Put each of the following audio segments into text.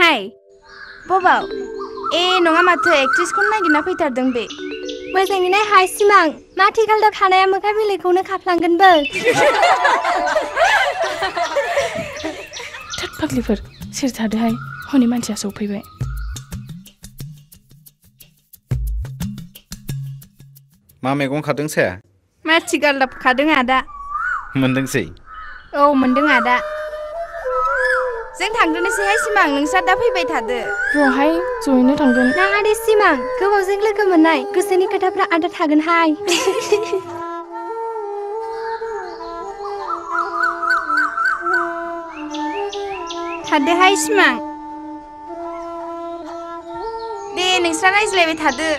हाय बबाव नङा माथो एक्ट्रेसखौनो नागिरना फैथारदों बे मोजाङैनो हाय सिमां मा थिखालदा खानाया मोखा बिलाइखौनो खाफ्लांगोनबो थोद फाग्लिफोर सोर थादोहाय हनै मानसिया सौफैबाय मा मैगं खादों साया मा थिगालदाब खादों आदा मोनदोंसै औ मोनदों आदा जों थांग्रोनोसैहाय सिमां नोंस्रा दा फैबाय थादो र'हाय जयैनो थांगोन नाङा दे सिमां गोबावजों लोगो मोननाय गोसोनि खोथाफ्रा आदा थागोनहाय थादोहाय सिमां दे नोंस्रा रायज्लायबाय थादो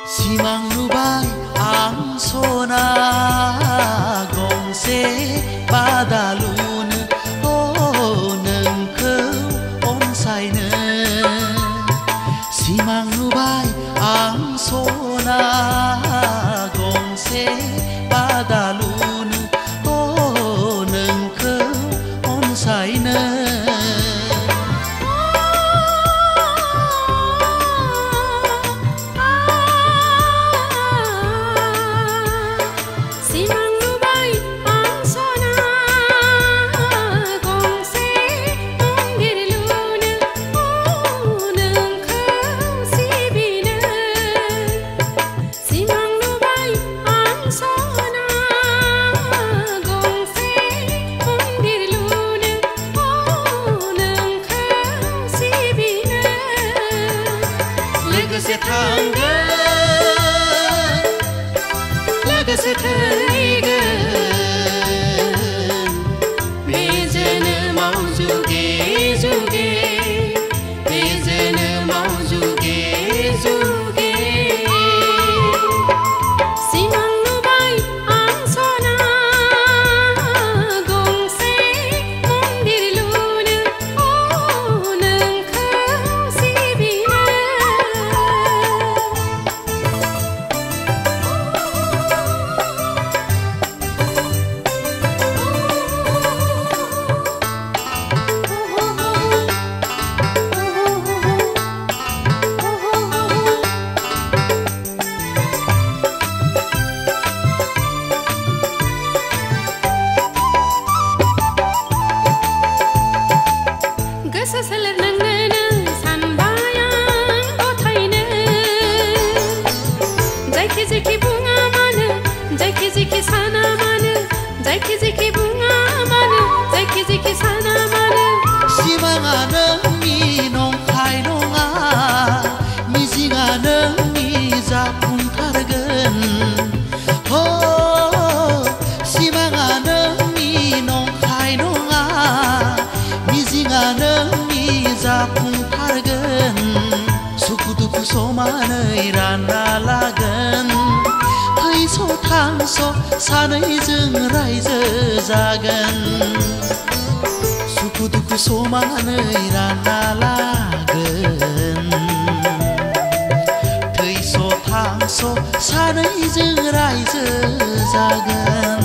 simang nubai ang sona gongse badalun nengkau onsainya simang nubai ang sona gongse badalun nengkau onsainya समानै रानना लागोन फैस' थांस' सानैजों रायजो जागोन सुखु दुखु समानै रानना लागोन थैस' थांस' सानैजों रायजो जागोन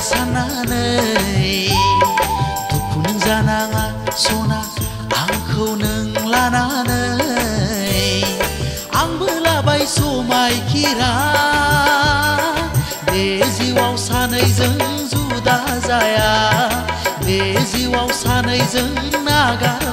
साननानै दुखु नों जानाङा सना आंखौ नों लानानै आंबो लाबाय समायखिरा बे जिउआव सानैजों जुदा जाया बे जिउआव सानैजों नागार